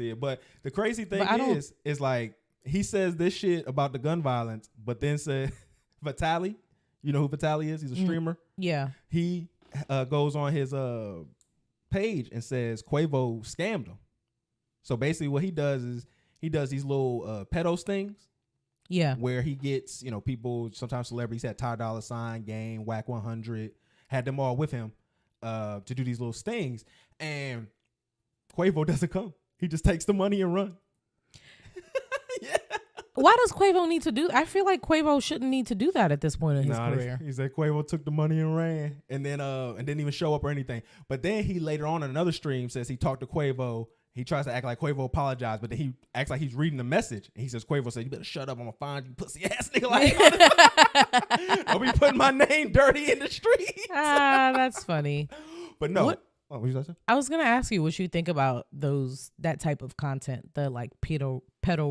Yeah, but the crazy thing is like he says this shit about the gun violence, but then said Vitaly, you know who Vitaly is? He's a streamer. Yeah. He goes on his page and says Quavo scammed him. So basically what he does is he does these little pedo stings. Yeah. Where he gets, you know, people, sometimes celebrities had Ty Dolla $ign, Game, Whack 100, had them all with him to do these little stings. And Quavo doesn't come. He just takes the money and run. Yeah. Why does Quavo need to do? I feel like Quavo shouldn't need to do that at this point in his career. He said Quavo took the money and ran, and then and didn't even show up or anything. But then he later on in another stream says he talked to Quavo. He tries to act like Quavo apologized, but then he acts like he's reading the message. And he says, Quavo said, "You better shut up. I'm gonna find you, pussy ass nigga." Like, don't be putting my name dirty in the streets. That's funny. But no. What did you say? I was gonna ask you what you think about that type of content, the like pedo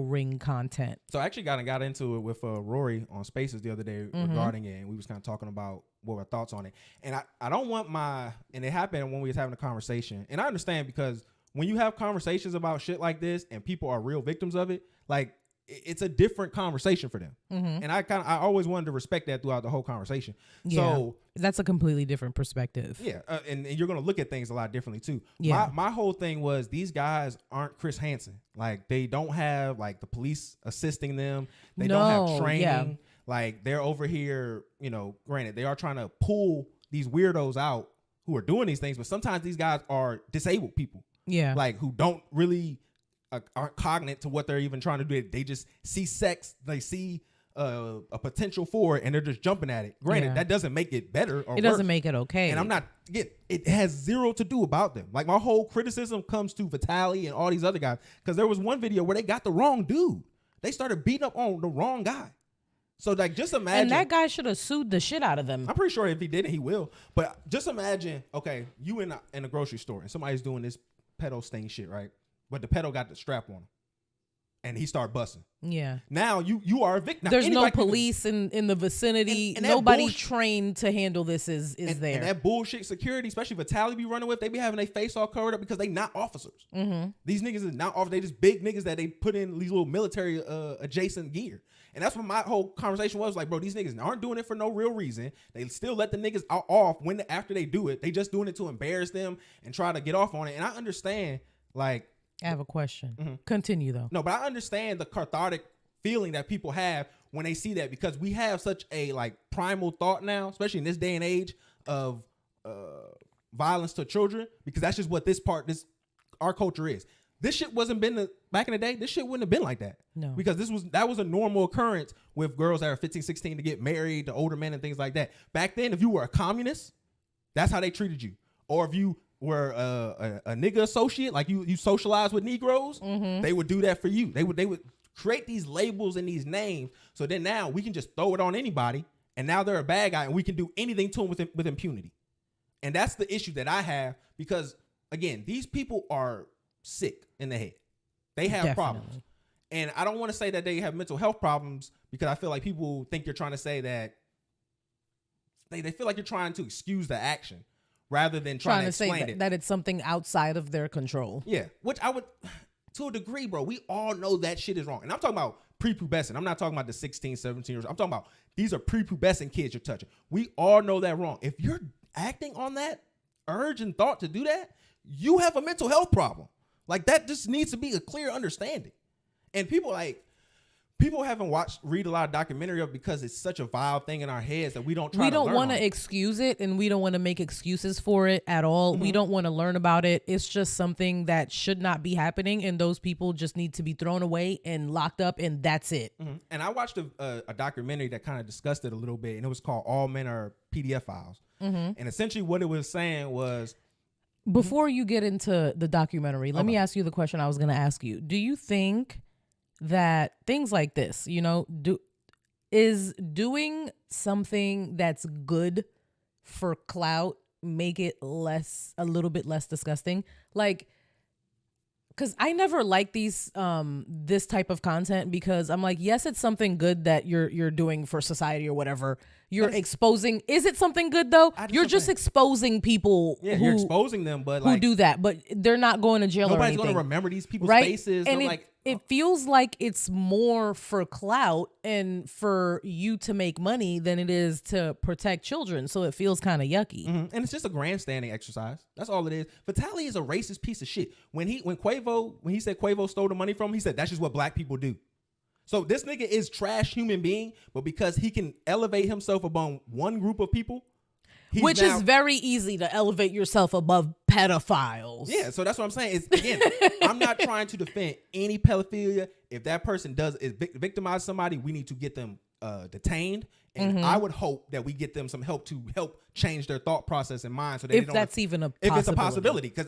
ring content. So I actually got into it with Rory on Spaces the other day regarding it, and we was kind of talking about what our thoughts on it. And I don't want and it happened when we was having a conversation, and I understand because when you have conversations about shit like this and people are real victims of it, like it's a different conversation for them. And I always wanted to respect that throughout the whole conversation. Yeah, so that's a completely different perspective. Yeah. And you're going to look at things a lot differently too. Yeah. My whole thing was these guys aren't Chris Hansen. Like they don't have like the police assisting them. They don't have training. Yeah. Like they're over here, you know, granted they are trying to pull these weirdos out who are doing these things, but sometimes these guys are disabled people. Yeah. Like who don't really aren't cognate to what they're even trying to do. They just see sex. They see a potential for it and they're just jumping at it. Granted, that doesn't make it better or it doesn't make it okay. And I'm not, it has zero to do about them. Like my whole criticism comes to Vitaly and all these other guys. Because there was one video where they got the wrong dude. They started beating up on the wrong guy. So like just imagine. And that guy should have sued the shit out of them. I'm pretty sure if he didn't, he will. But just imagine, okay, you in a grocery store and somebody's doing this pedo sting shit, right? But the pedo got the strap on him. And he started busting. Yeah. Now you are a victim. There's no police in the vicinity. And nobody trained to handle this is there. And that bullshit security, especially Vitaly be running with, they be having their face all covered up because they not officers. These niggas is not officers. They just big niggas that they put in these little military adjacent gear. And that's what my whole conversation was like, bro, these niggas aren't doing it for no real reason. They still let the niggas off after they do it. They just doing it to embarrass them and try to get off on it. And I understand, like, I have a question. Continue though. No, but I understand the cathartic feeling that people have when they see that because we have such a like primal thought now, especially in this day and age of violence to children, because that's just what our culture is. This shit wasn't back in the day. This shit wouldn't have been like that. No, because that was a normal occurrence with girls that are 15, 16 to get married to older men and things like that. Back then, if you were a communist, that's how they treated you. Or if you were a nigga associate, like you socialize with Negroes, they would do that for you. They would create these labels and these names. So then now we can just throw it on anybody, and now they're a bad guy, and we can do anything to them with impunity. And that's the issue that I have because, again, these people are sick in the head. They have problems. And I don't want to say that they have mental health problems because I feel like people think you're trying to say that they feel like you're trying to excuse the action rather than trying to explain say that it's something outside of their control. Yeah, which I would, to a degree, bro, we all know that shit is wrong. And I'm talking about prepubescent. I'm not talking about the 16, 17 years. I'm talking about these are prepubescent kids you're touching. We all know that wrong. If you're acting on that urge and thought to do that, you have a mental health problem. Like that just needs to be a clear understanding. And people haven't read a lot of documentary of because it's such a vile thing in our heads that we don't want to excuse it and we don't want to make excuses for it at all. We don't want to learn about it. It's just something that should not be happening and those people just need to be thrown away and locked up and that's it. And I watched a documentary that kind of discussed it a little bit and it was called All Men Are PDF Files. And essentially what it was saying was, before you get into the documentary, let me ask you the question I was going to ask you. Do you think that things like this, you know, is doing something that's good for clout make it a little bit less disgusting? Like, because I never like these this type of content, because I'm like, yes, it's something good that you're doing for society or whatever. You're exposing. Is it something good though? You're just exposing people. Yeah, you're exposing them, but who do that, but they're not going to jail or anything. Nobody's going to remember these people's right? faces. And it feels like it's more for clout and for you to make money than it is to protect children. So it feels kind of yucky. Mm-hmm. And it's just a grandstanding exercise. That's all it is. Vitaly is a racist piece of shit. When he said Quavo stole the money from him, he said that's just what black people do. So this nigga is trash human being, but because he can elevate himself above one group of people, which is very easy to elevate yourself above pedophiles. Yeah, so that's what I'm saying. It's, again, I'm not trying to defend any pedophilia. If that person victimize somebody, we need to get them detained. And I would hope that we get them some help to help change their thought process and mind. So that if it's a possibility, because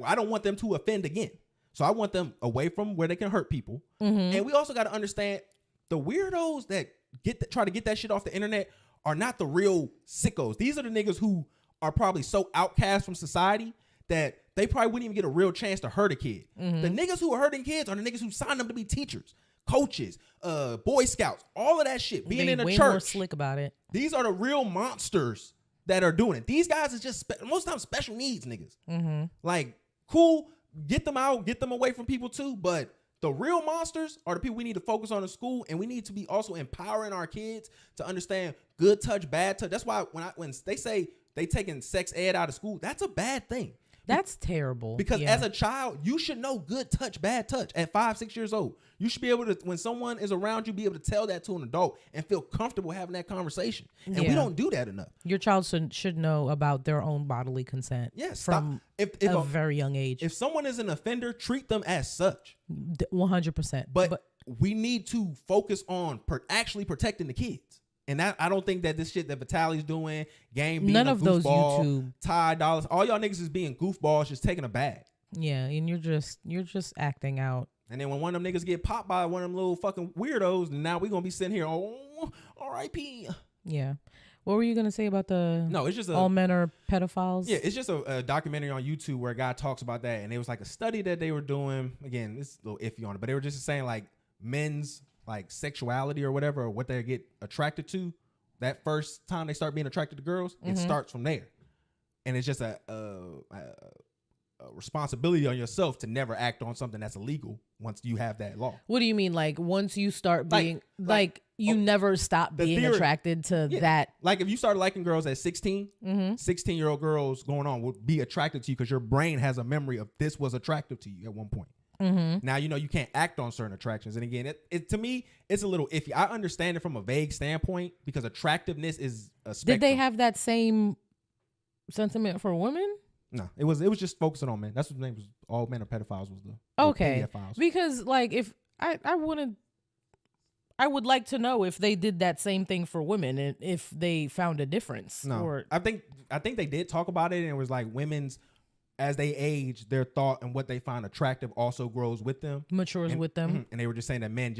I don't want them to offend again. So I want them away from where they can hurt people. And we also got to understand the weirdos that try to get that shit off the internet are not the real sickos. These are the niggas who are probably so outcast from society that they probably wouldn't even get a real chance to hurt a kid. The niggas who are hurting kids are the niggas who signed them to be teachers, coaches, Boy Scouts, all of that shit. Being in a church. More slick about it. These are the real monsters that are doing it. These guys is just most times special needs niggas. Like, cool, get them out, get them away from people too, but the real monsters are the people we need to focus on in school, and we need to be also empowering our kids to understand good touch, bad touch. That's why when they say they taking sex ed out of school, that's a bad thing. That's terrible. Because as a child, you should know good touch, bad touch at 5, 6 years old. You should be able to, when someone is around you, be able to tell that to an adult and feel comfortable having that conversation. And we don't do that enough. Your child should know about their own bodily consent. Yes, from a very young age. If someone is an offender, treat them as such. 100%. But we need to focus on actually protecting the kids. And that, I don't think that this shit that Vitaly's doing, Game being none a of goofball, those YouTube Ty Dollars, all y'all niggas is being goofballs, just taking a bag. Yeah, and you're just acting out. And then when one of them niggas get popped by one of them little fucking weirdos, now we gonna be sitting here, oh, R.I.P. Yeah. What were you gonna say about it's just all men are pedophiles? Yeah, it's just a documentary on YouTube where a guy talks about that, and it was like a study that they were doing. Again, it's a little iffy on it, but they were just saying like men's like sexuality or whatever, or what they get attracted to. That first time they start being attracted to girls, it starts from there, and it's just a responsibility on yourself to never act on something that's illegal once you have that law. What do you mean? Like once you start being never stop being attracted to that? Like if you started liking girls at 16, 16-year-old girls going on would be attracted to you because your brain has a memory of this was attractive to you at one point. Now, you can't act on certain attractions. And again, it to me, it's a little iffy. I understand it from a vague standpoint because attractiveness is a spectrum. Did they have that same sentiment for women? No, it was just focusing on men. That's what the name was. All men are pedophiles was the okay. Because like if I would like to know if they did that same thing for women and if they found a difference. No, I think they did talk about it, and it was like women's, as they age, their thought and what they find attractive also grows with them, matures with them. And they were just saying that men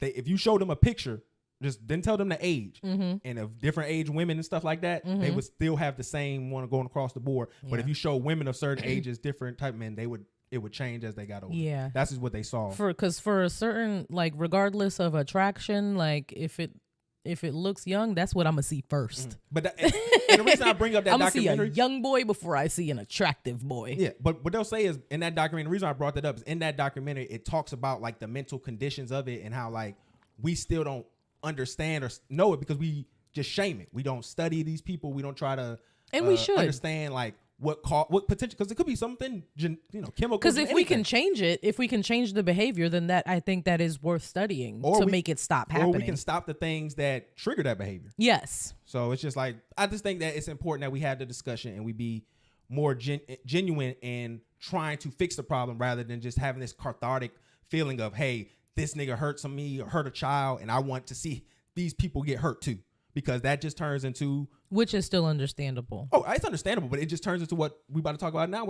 if you show them a picture, just didn't tell them the age, and of different age women and stuff like that, they would still have the same one going across the board. But if you show women of certain ages, different type of men, it would change as they got older. Yeah, that's just what they saw. Because for a certain, like, regardless of attraction, like if it looks young, that's what I'm gonna see first. But and the reason I bring up that I'm documentary, gonna see a young boy before I see an attractive boy. Yeah, but what they'll say is in that documentary, the reason I brought that up is in that documentary, it talks about like the mental conditions of it and how like we still don't understand or know it because we just shame it. We don't study these people. We don't try to we should understand like what potential, because it could be something chemical. Because if we can change it, if we can change the behavior, then that I think that is worth studying to make it stop happening. Or we can stop the things that trigger that behavior. Yes. So it's just like I just think that it's important that we have the discussion and we be more genuine in trying to fix the problem rather than just having this cathartic feeling of, hey, this nigga hurt me or hurt a child, and I want to see these people get hurt too. Because that just turns into... Which is still understandable. Oh, it's understandable, but it just turns into what we about to talk about now.